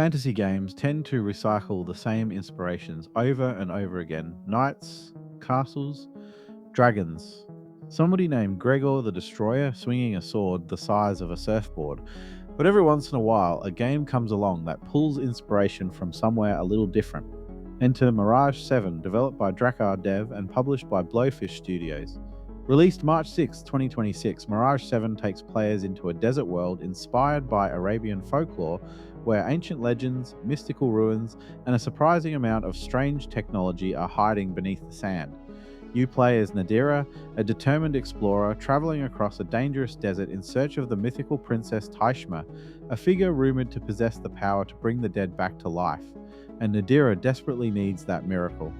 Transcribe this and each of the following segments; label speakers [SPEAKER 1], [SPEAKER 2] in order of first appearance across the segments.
[SPEAKER 1] Fantasy games tend to recycle the same inspirations over and over again: knights, castles, dragons. Somebody named Gregor the Destroyer swinging a sword the size of a surfboard. But every once in a while, a game comes along that pulls inspiration from somewhere a little different. Enter Mirage 7, developed by Drakkar Dev and published by Blowfish Studios. Released March 6, 2026, Mirage 7 takes players into a desert world inspired by Arabian folklore, where ancient legends, mystical ruins, and a surprising amount of strange technology are hiding beneath the sand. You play as Nadira, a determined explorer traveling across a dangerous desert in search of the mythical Princess Taishma, a figure rumored to possess the power to bring the dead back to life. And Nadira desperately needs that miracle.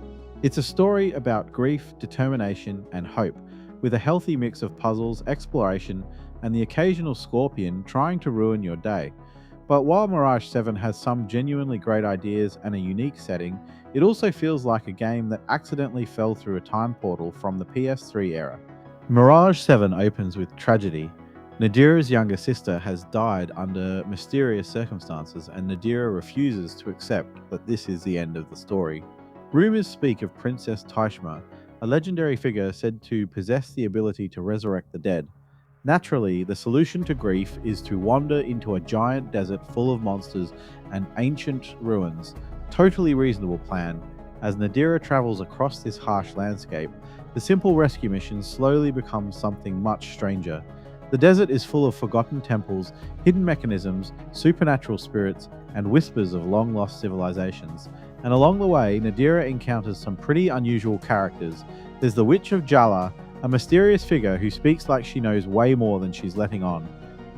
[SPEAKER 1] It's a story about grief, determination, and hope, with a healthy mix of puzzles, exploration, and the occasional scorpion trying to ruin your day. But while Mirage 7 has some genuinely great ideas and a unique setting, it also feels like a game that accidentally fell through a time portal from the PS3 era. Mirage 7 opens with tragedy. Nadira's younger sister has died under mysterious circumstances, and Nadira refuses to accept that this is the end of the story. Rumors speak of Princess Taishma, a legendary figure said to possess the ability to resurrect the dead. Naturally, the solution to grief is to wander into a giant desert full of monsters and ancient ruins. Totally reasonable plan. As Nadira travels across this harsh landscape, the simple rescue mission slowly becomes something much stranger. The desert is full of forgotten temples, hidden mechanisms, supernatural spirits, and whispers of long-lost civilizations. And along the way, Nadira encounters some pretty unusual characters. There's the Witch of Jala, a mysterious figure who speaks like she knows way more than she's letting on.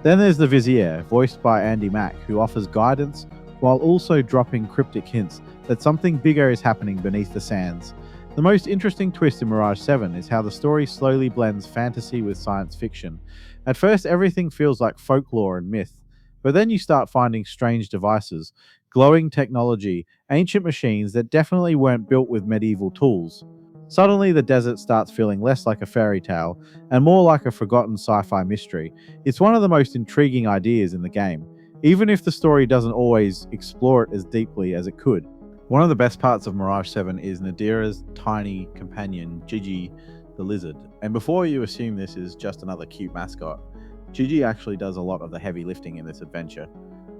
[SPEAKER 1] Then there's the Vizier, voiced by Andy Mack, who offers guidance while also dropping cryptic hints that something bigger is happening beneath the sands. The most interesting twist in Mirage 7 is how the story slowly blends fantasy with science fiction. At first, everything feels like folklore and myth, but then you start finding strange devices, glowing technology, ancient machines that definitely weren't built with medieval tools. Suddenly, the desert starts feeling less like a fairy tale and more like a forgotten sci-fi mystery. It's one of the most intriguing ideas in the game, even if the story doesn't always explore it as deeply as it could. One of the best parts of Mirage 7 is Nadira's tiny companion, Jiji the lizard. And before you assume this is just another cute mascot, Jiji actually does a lot of the heavy lifting in this adventure.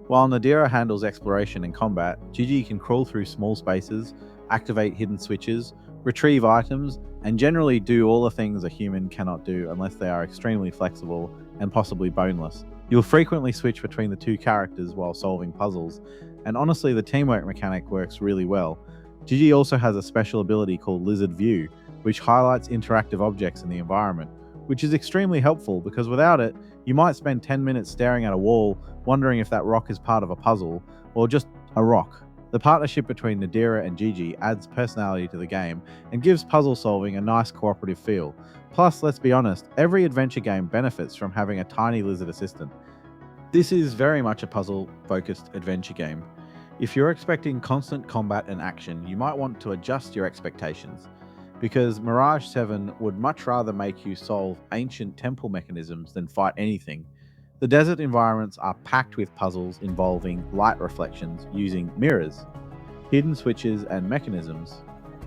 [SPEAKER 1] While Nadira handles exploration and combat, Jiji can crawl through small spaces, activate hidden switches, retrieve items, and generally do all the things a human cannot do unless they are extremely flexible and possibly boneless. You'll frequently switch between the two characters while solving puzzles, and honestly the teamwork mechanic works really well. Jiji also has a special ability called Lizard View, which highlights interactive objects in the environment, which is extremely helpful because without it, you might spend 10 minutes staring at a wall, wondering if that rock is part of a puzzle, or just a rock. The partnership between Nadira and Jiji adds personality to the game and gives puzzle solving a nice cooperative feel. Plus, let's be honest, every adventure game benefits from having a tiny lizard assistant. This is very much a puzzle-focused adventure game. If you're expecting constant combat and action, you might want to adjust your expectations, because Mirage 7 would much rather make you solve ancient temple mechanisms than fight anything. The desert environments are packed with puzzles involving light reflections using mirrors, hidden switches and mechanisms,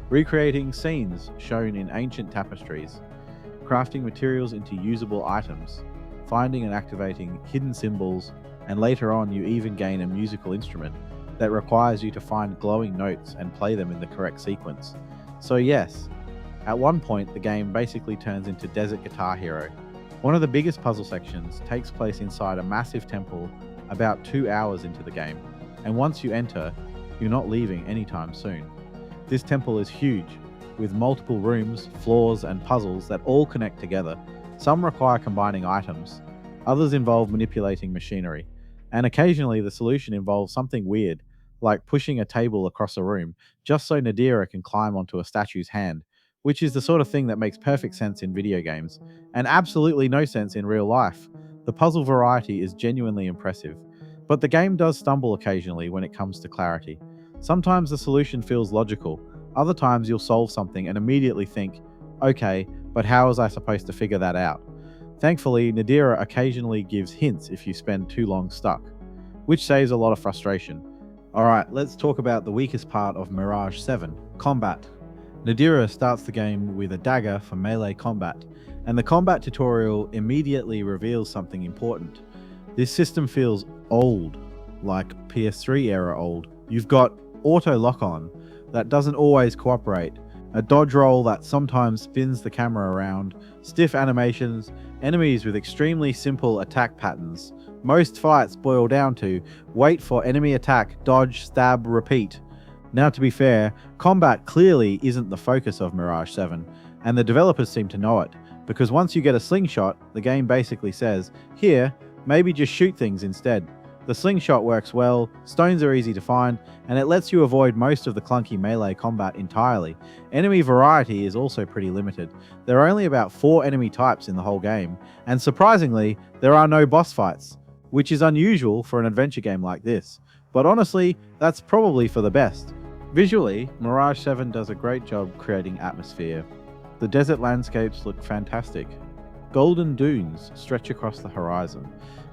[SPEAKER 1] recreating scenes shown in ancient tapestries, crafting materials into usable items, finding and activating hidden symbols, and later on you even gain a musical instrument that requires you to find glowing notes and play them in the correct sequence. So yes, at one point the game basically turns into Desert Guitar Hero. One of the biggest puzzle sections takes place inside a massive temple about 2 hours into the game, and once you enter, you're not leaving anytime soon. This temple is huge, with multiple rooms, floors, and puzzles that all connect together. Some require combining items, others involve manipulating machinery, and occasionally the solution involves something weird, like pushing a table across a room, just so Nadira can climb onto a statue's hand, which is the sort of thing that makes perfect sense in video games, and absolutely no sense in real life. The puzzle variety is genuinely impressive, but the game does stumble occasionally when it comes to clarity. Sometimes the solution feels logical, other times you'll solve something and immediately think, okay, but how was I supposed to figure that out? Thankfully, Nadira occasionally gives hints if you spend too long stuck, which saves a lot of frustration. Alright, let's talk about the weakest part of Mirage 7, combat. Nadira starts the game with a dagger for melee combat, and the combat tutorial immediately reveals something important. This system feels old, like PS3 era old. You've got auto lock-on that doesn't always cooperate, a dodge roll that sometimes spins the camera around, stiff animations, enemies with extremely simple attack patterns. Most fights boil down to wait for enemy attack, dodge, stab, repeat. Now, to be fair, combat clearly isn't the focus of Mirage 7, and the developers seem to know it, because once you get a slingshot, the game basically says, here, maybe just shoot things instead. The slingshot works well, stones are easy to find, and it lets you avoid most of the clunky melee combat entirely. Enemy variety is also pretty limited. There are only about 4 enemy types in the whole game, and surprisingly, there are no boss fights, which is unusual for an adventure game like this. But honestly, that's probably for the best. Visually, Mirage 7 does a great job creating atmosphere. The desert landscapes look fantastic. Golden dunes stretch across the horizon,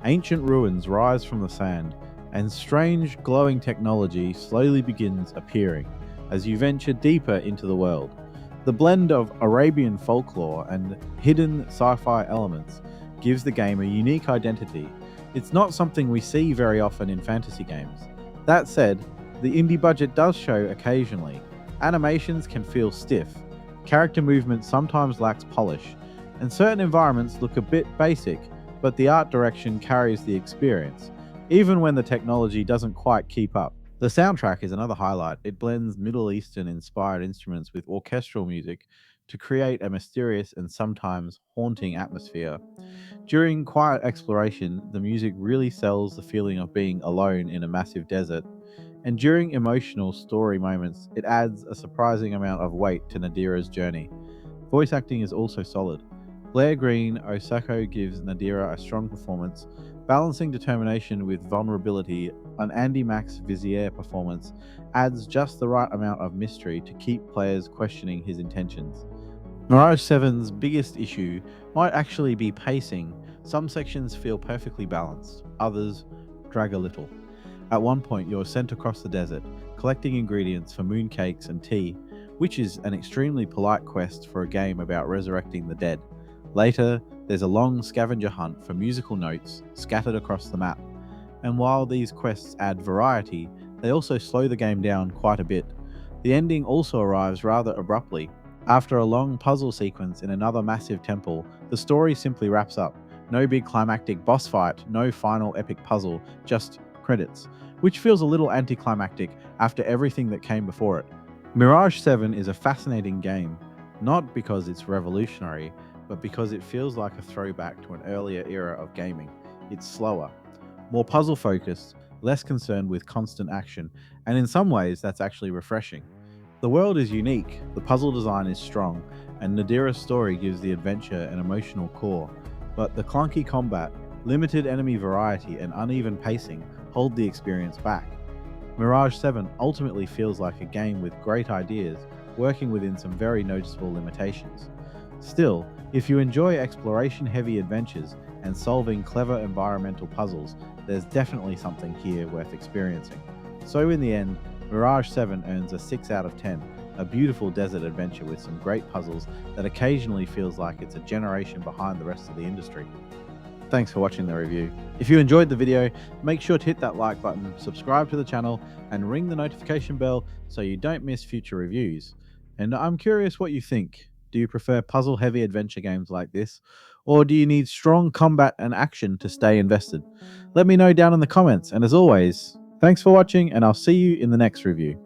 [SPEAKER 1] ancient ruins rise from the sand, and strange glowing technology slowly begins appearing as you venture deeper into the world. The blend of Arabian folklore and hidden sci-fi elements gives the game a unique identity. It's not something we see very often in fantasy games. That said, the indie budget does show occasionally. Animations can feel stiff, character movement sometimes lacks polish, and certain environments look a bit basic, but the art direction carries the experience, even when the technology doesn't quite keep up. The soundtrack is another highlight. It blends Middle Eastern inspired instruments with orchestral music to create a mysterious and sometimes haunting atmosphere. During quiet exploration, the music really sells the feeling of being alone in a massive desert, and during emotional story moments, it adds a surprising amount of weight to Nadira's journey. Voice acting is also solid. Blair Green Osako gives Nadira a strong performance, balancing determination with vulnerability. An Andy Max Vizier performance adds just the right amount of mystery to keep players questioning his intentions. Mirage 7's biggest issue might actually be pacing. Some sections feel perfectly balanced, others drag a little. At one point, you're sent across the desert, collecting ingredients for mooncakes and tea, which is an extremely polite quest for a game about resurrecting the dead. Later, there's a long scavenger hunt for musical notes scattered across the map, and while these quests add variety, they also slow the game down quite a bit. The ending also arrives rather abruptly. After a long puzzle sequence in another massive temple, the story simply wraps up. No big climactic boss fight, no final epic puzzle, just credits, which feels a little anticlimactic after everything that came before it. Mirage 7 is a fascinating game, not because it's revolutionary, but because it feels like a throwback to an earlier era of gaming. It's slower, more puzzle focused, less concerned with constant action, and in some ways that's actually refreshing. The world is unique, the puzzle design is strong, and Nadira's story gives the adventure an emotional core, but the clunky combat, limited enemy variety, and uneven pacing hold the experience back. Mirage 7 ultimately feels like a game with great ideas, working within some very noticeable limitations. Still, if you enjoy exploration-heavy adventures and solving clever environmental puzzles, there's definitely something here worth experiencing. So in the end, Mirage 7 earns a 6 out of 10, a beautiful desert adventure with some great puzzles that occasionally feels like it's a generation behind the rest of the industry. Thanks for watching the review. If you enjoyed the video, make sure to hit that like button, subscribe to the channel, and ring the notification bell so you don't miss future reviews. And I'm curious what you think. Do you prefer puzzle-heavy adventure games like this? Or do you need strong combat and action to stay invested? Let me know down in the comments, and as always, thanks for watching, and I'll see you in the next review.